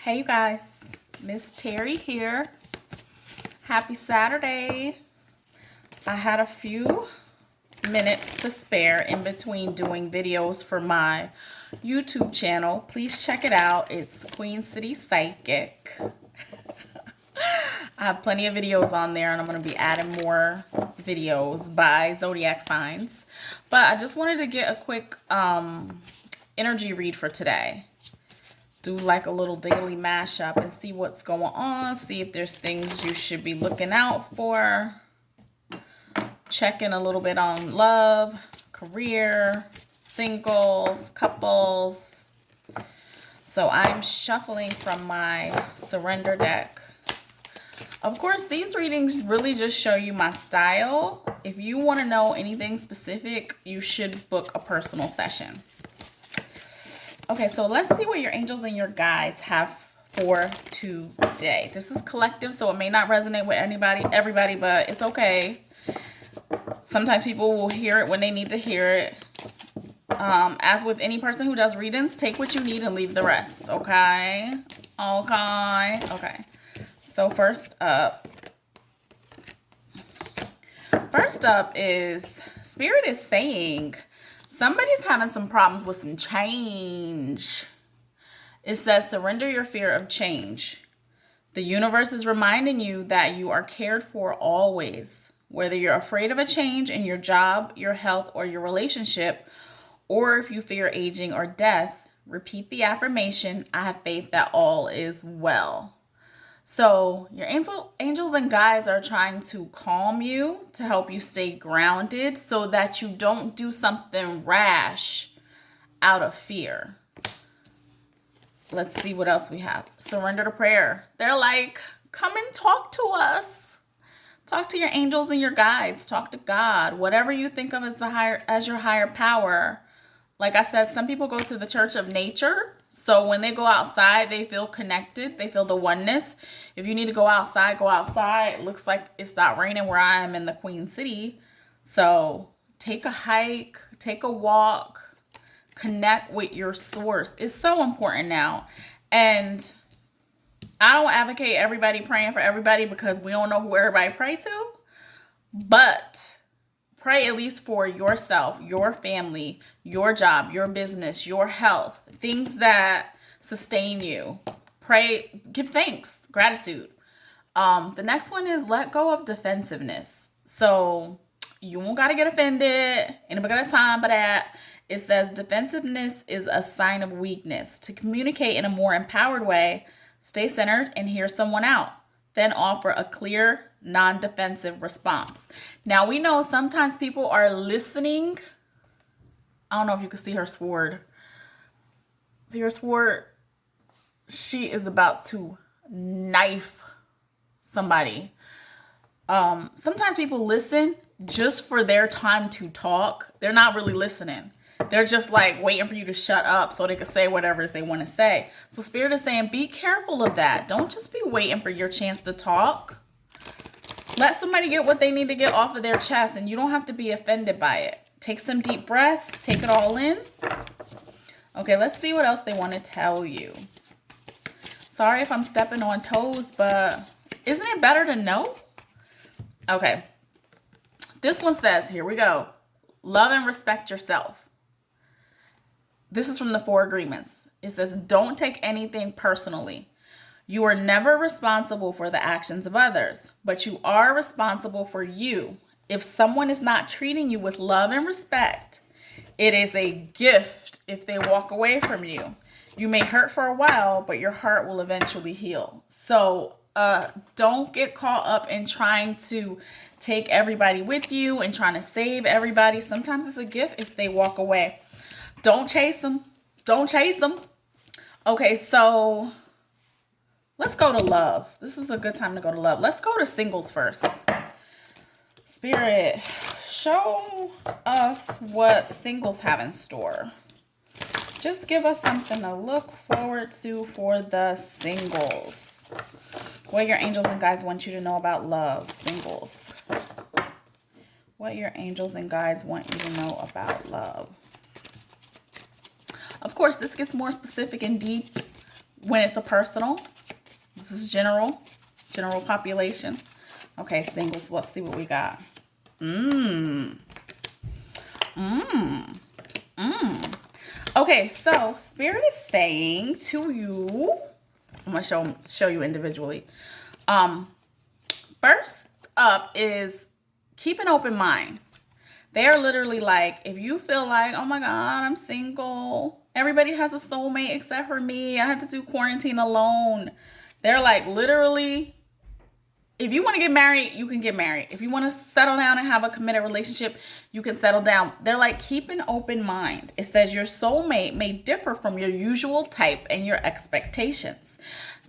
Hey you guys, Miss Terry here. Happy Saturday. I had a few minutes to spare in between doing videos for my YouTube channel. Please check it out. It's Queen City Psychic. I have plenty of videos on there and I'm going to be adding more videos by zodiac signs. But I just wanted to get a quick energy read for today. Do like a little daily mashup and see what's going on. See if there's things you should be looking out for. Check in a little bit on love, career, singles, couples. So I'm shuffling from my surrender deck. Of course, these readings really just show you my style. If you want to know anything specific, you should book a personal session. Okay, so let's see what your angels and your guides have for today. This is collective, so it may not resonate with everybody, but it's okay. Sometimes people will hear it when they need to hear it. As with any person who does readings, take what you need and leave the rest, okay? Okay. So first up is Spirit is saying somebody's having some problems with some change. It says, surrender your fear of change. The universe is reminding you that you are cared for always. Whether you're afraid of a change in your job, your health, or your relationship, or if you fear aging or death, repeat the affirmation, I have faith that all is well. So your angels and guides are trying to calm you, to help you stay grounded so that you don't do something rash out of fear. Let's see what else we have. Surrender to prayer. They're like, come and talk to us. Talk to your angels and your guides. Talk to God. Whatever you think of as your higher power. Like I said, some people go to the church of nature. So when they go outside, they feel connected. They feel the oneness. If you need to go outside, go outside. It looks like it's not raining where I am in the Queen City. So take a hike, take a walk, connect with your source. It's so important now. And I don't advocate everybody praying for everybody because we don't know who everybody pray to. But pray at least for yourself, your family, your job, your business, your health, things that sustain you. Pray, give thanks, gratitude. The next one is let go of defensiveness. So you won't got to get offended. Anybody got time for that? It says defensiveness is a sign of weakness. To communicate in a more empowered way, stay centered and hear someone out. Then offer a clear, non-defensive response. Now, we know sometimes people are listening. I don't know if you can see her sword. See her sword? She is about to knife somebody. Sometimes people listen just for their time to talk. They're not really listening. They're just like waiting for you to shut up so they can say whatever they want to say. So Spirit is saying, be careful of that. Don't just be waiting for your chance to talk. Let somebody get what they need to get off of their chest, and you don't have to be offended by it. Take some deep breaths. Take it all in. Okay, let's see what else they want to tell you. Sorry if I'm stepping on toes, but isn't it better to know? Okay. This one says, here we go. Love and respect yourself. This is from the 4 agreements. It says, don't take anything personally. You are never responsible for the actions of others, but you are responsible for you. If someone is not treating you with love and respect, it is a gift if they walk away from you. You may hurt for a while, but your heart will eventually heal. So don't get caught up in trying to take everybody with you and trying to save everybody. Sometimes it's a gift if they walk away. Don't chase them. Don't chase them. Okay, so let's go to love. This is a good time to go to love. Let's go to singles first. Spirit, show us what singles have in store. Just give us something to look forward to for the singles. What your angels and guides want you to know about love, singles. What your angels and guides want you to know about love. Of course, this gets more specific and deep when it's a personal. This is general population. Okay, singles, let's see what we got. Okay, so Spirit is saying to you, I'm gonna show you individually. First up is keep an open mind. They are literally like, if you feel like, oh my God, I'm single, everybody has a soulmate except for me, I had to do quarantine alone. They're like, literally, if you want to get married, you can get married. If you want to settle down and have a committed relationship, you can settle down. They're like, keep an open mind. It says your soulmate may differ from your usual type and your expectations.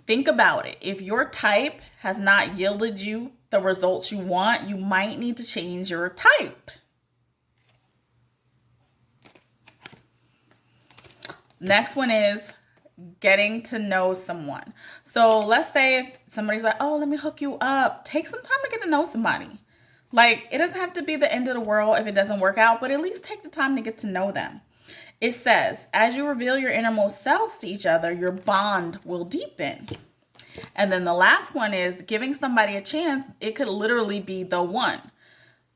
Think about it. If your type has not yielded you the results you want, you might need to change your type. Next one is getting to know someone. So let's say if somebody's like, oh, let me hook you up. Take some time to get to know somebody. Like, it doesn't have to be the end of the world if it doesn't work out, but at least take the time to get to know them. It says, as you reveal your innermost selves to each other, your bond will deepen. And then the last one is giving somebody a chance. It could literally be the one.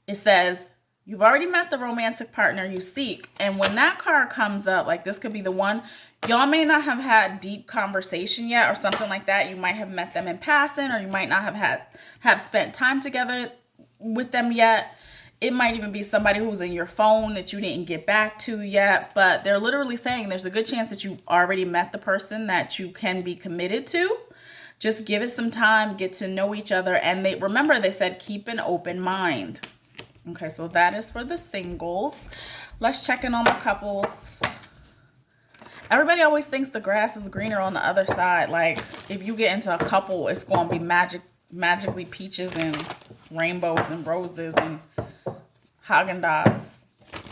It says, you've already met the romantic partner you seek. And when that card comes up, like this could be the one, y'all may not have had deep conversation yet or something like that. You might have met them in passing, or you might not have spent time together with them yet. It might even be somebody who's in your phone that you didn't get back to yet. But they're literally saying there's a good chance that you already met the person that you can be committed to. Just give it some time, get to know each other. And they said keep an open mind. Okay, so that is for the singles. Let's check in on the couples. Everybody always thinks the grass is greener on the other side. Like, if you get into a couple, it's going to be magically peaches and rainbows and roses and Haagen-Dazs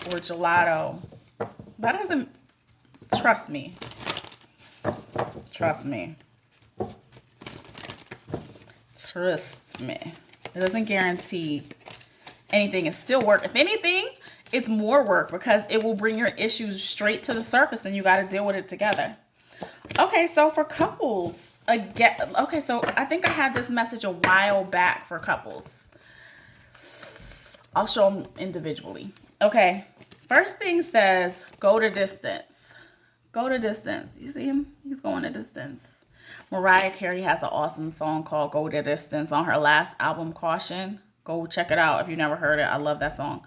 or gelato. That doesn't, trust me. Trust me. Trust me. It doesn't guarantee anything. It's still work. If anything, it's more work because it will bring your issues straight to the surface and you got to deal with it together. Okay, so for couples, again, okay, so I think I had this message a while back for couples. I'll show them individually. Okay, first thing says go to distance. Go to distance. You see him? He's going to distance. Mariah Carey has an awesome song called Go the Distance on her last album, Caution. Go check it out if you've never heard it. I love that song.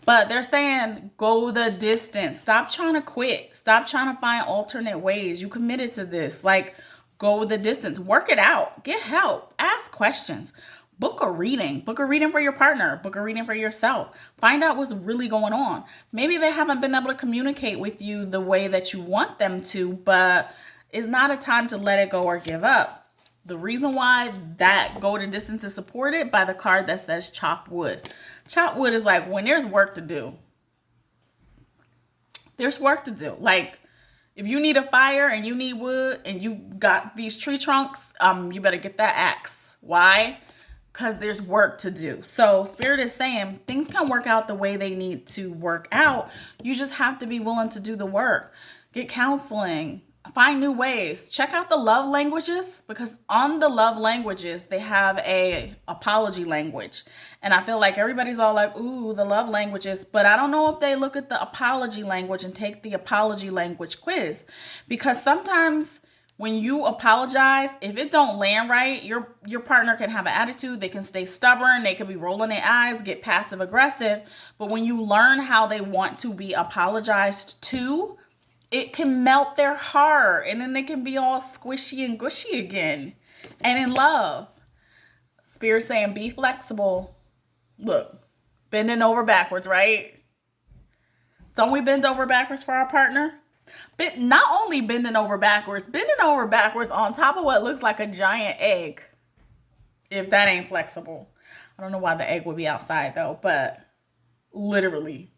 But they're saying go the distance. Stop trying to quit. Stop trying to find alternate ways. You committed to this. Like, go the distance. Work it out. Get help. Ask questions. Book a reading. Book a reading for your partner. Book a reading for yourself. Find out what's really going on. Maybe they haven't been able to communicate with you the way that you want them to, but it's not a time to let it go or give up. The reason why that go to distance is supported by the card that says chop wood. Chop wood is like when there's work to do. There's work to do. Like, if you need a fire and you need wood and you got these tree trunks, you better get that axe. Why? Because there's work to do. So Spirit is saying things can work out the way they need to work out. You just have to be willing to do the work. Get counseling. Find new ways. Check out the love languages, because on the love languages, they have a apology language. And I feel like everybody's all like, ooh, the love languages. But I don't know if they look at the apology language and take the apology language quiz. Because sometimes when you apologize, if it don't land right, your partner can have an attitude. They can stay stubborn. They can be rolling their eyes, get passive aggressive. But when you learn how they want to be apologized to, it can melt their heart, and then they can be all squishy and gushy again. And in love, Spirit saying be flexible. Look, bending over backwards, right? Don't we bend over backwards for our partner? But not only bending over backwards on top of what looks like a giant egg. If that ain't flexible. I don't know why the egg would be outside though, but literally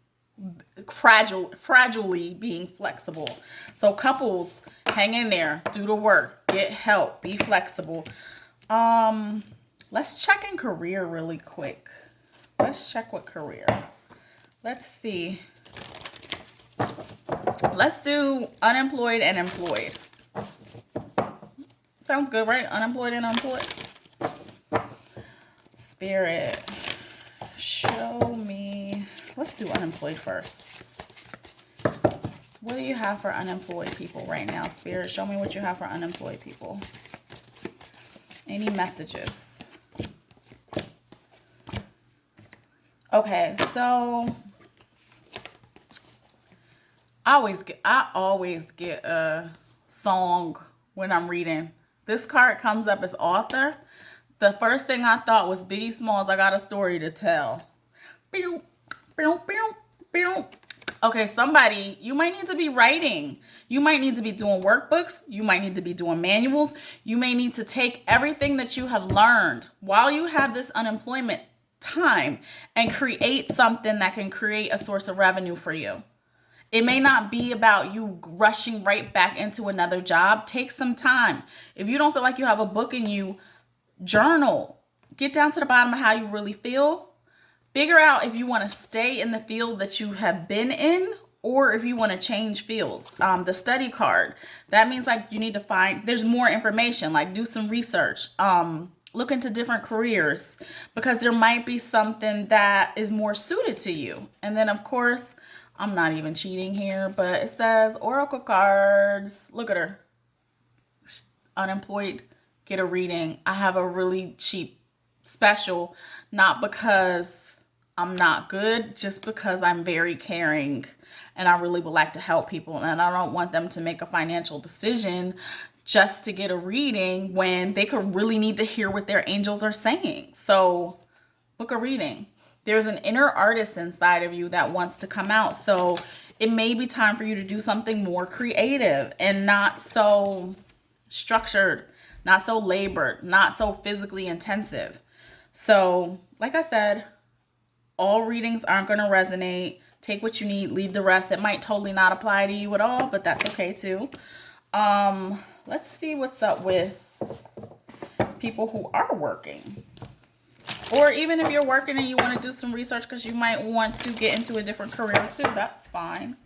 fragilely being flexible. So couples, hang in there, do the work, get help, be flexible. Let's check in career really quick. Let's check with career. Let's see. Let's do unemployed and employed. Sounds good, right? Unemployed and unemployed. Spirit, show me. Let's do unemployed first. What do you have for unemployed people right now? Spirit, show me what you have for unemployed people. Any messages? Okay, so I always get a song when I'm reading. This card comes up as author. The first thing I thought was Biggie Smalls, I Got a Story to Tell. Okay, somebody, you might need to be writing. You might need to be doing workbooks. You might need to be doing manuals. You may need to take everything that you have learned while you have this unemployment time and create something that can create a source of revenue for you. It may not be about you rushing right back into another job. Take some time. If you don't feel like you have a book in you, journal. Get down to the bottom of how you really feel. Figure out if you want to stay in the field that you have been in or if you want to change fields. The study card, that means like you need to find, there's more information, like do some research. Look into different careers because there might be something that is more suited to you. And then of course, I'm not even cheating here, but it says Oracle cards. Look at her. Unemployed, get a reading. I have a really cheap special, not because I'm not good, just because I'm very caring and I really would like to help people. And I don't want them to make a financial decision just to get a reading when they could really need to hear what their angels are saying. So book a reading. There's an inner artist inside of you that wants to come out. So it may be time for you to do something more creative and not so structured, not so labored, not so physically intensive. So like I said, all readings aren't going to resonate. Take what you need, leave the rest. It might totally not apply to you at all, but that's okay too. Let's see what's up with people who are working. Or even if you're working and you want to do some research because you might want to get into a different career too, that's fine.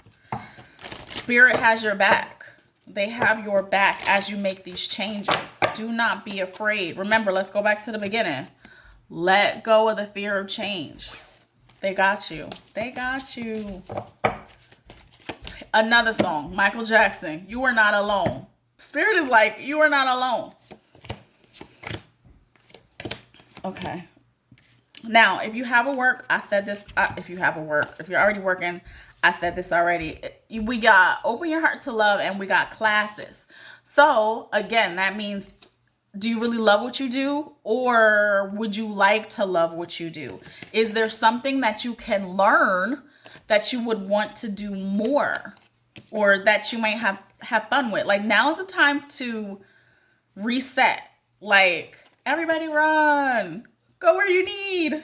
Spirit has your back. They have your back as you make these changes. Do not be afraid. Remember, let's go back to the beginning. Let go of the fear of change. They got you. They got you. Another song, Michael Jackson, You Are Not Alone. Spirit is like, you are not alone. Okay. Now, if you have a work, I said this, if you have a work, if you're already working, I said this already. We got Open Your Heart to Love and we got classes. So again, that means, do you really love what you do? Or would you like to love what you do? Is there something that you can learn that you would want to do more or that you might have fun with? Like now is the time to reset. Like everybody run. Go where you need.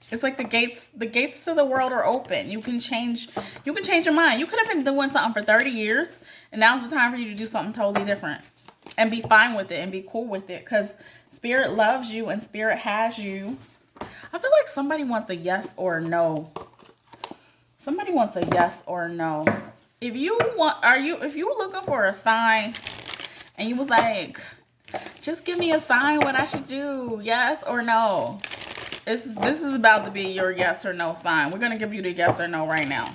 It's like the gates to the world are open. You can change your mind. You could have been doing something for 30 years and now's the time for you to do something totally different and be fine with it and be cool with it because Spirit loves you and Spirit has you. I feel like somebody wants a yes or a no. Somebody wants a yes or a no. If you were looking for a sign and you was like, just give me a sign what I should do, yes or no. This is about to be your yes or no sign. We're going to give you the yes or no right now.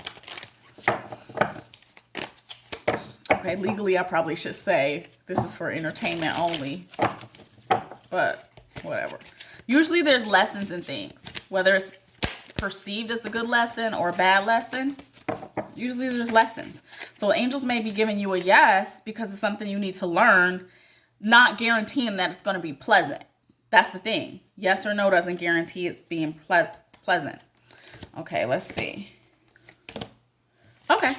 Okay, legally I probably should say this is for entertainment only, but whatever. Usually there's lessons in things, whether it's perceived as a good lesson or a bad lesson. Usually there's lessons. So angels may be giving you a yes because it's something you need to learn, not guaranteeing that it's going to be pleasant. That's the thing. Yes or no doesn't guarantee it's being pleasant. Okay, let's see. Okay.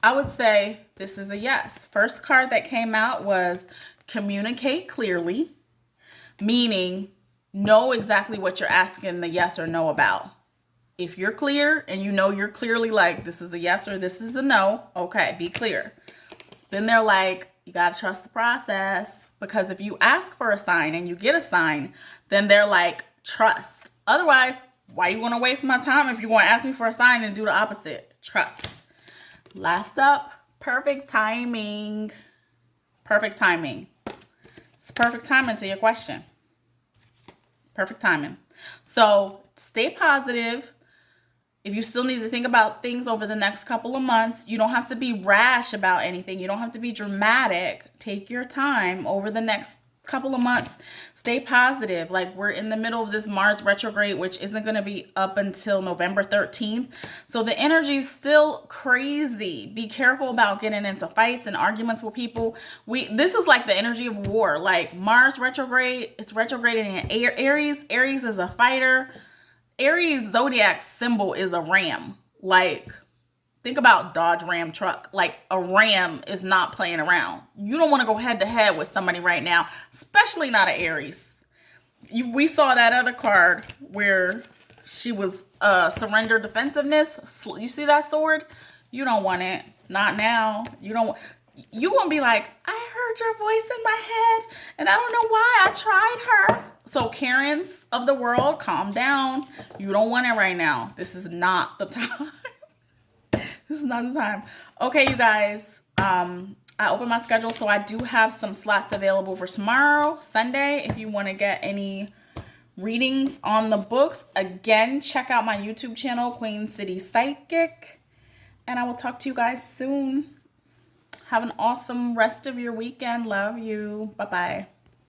I would say this is a yes. First card that came out was communicate clearly, meaning know exactly what you're asking the yes or no about. If you're clear and you know you're clearly like, this is a yes or this is a no, okay, be clear. Then they're like, you got to trust the process. Because if you ask for a sign and you get a sign, then they're like, trust. Otherwise, why you want to waste my time if you want to ask me for a sign and do the opposite? Trust. Last up, perfect timing. Perfect timing. It's perfect timing to your question. Perfect timing. So stay positive. If you still need to think about things over the next couple of months, you don't have to be rash about anything. You don't have to be dramatic. Take your time over the next couple of months. Stay positive. Like, we're in the middle of this Mars retrograde, which isn't going to be up until November 13th. So the energy is still crazy. Be careful about getting into fights and arguments with people. This is like the energy of war. Like, Mars retrograde, it's retrograding in Aries. Aries is a fighter. Aries zodiac symbol is a ram. Like, think about Dodge Ram truck. Like, a ram is not playing around. You don't want to go head to head with somebody right now, especially not an Aries. We saw that other card where she was surrender defensiveness. You see that sword? You don't want it. Not now. You want to be like, I heard your voice in my head and I don't know why I tried her. So Karens of the world, calm down. You don't want it right now. This is not the time. This is not the time. Okay, you guys. I opened my schedule, so I do have some slots available for tomorrow, Sunday. If you want to get any readings on the books, again, check out my YouTube channel, Queen City Psychic. And I will talk to you guys soon. Have an awesome rest of your weekend. Love you. Bye-bye.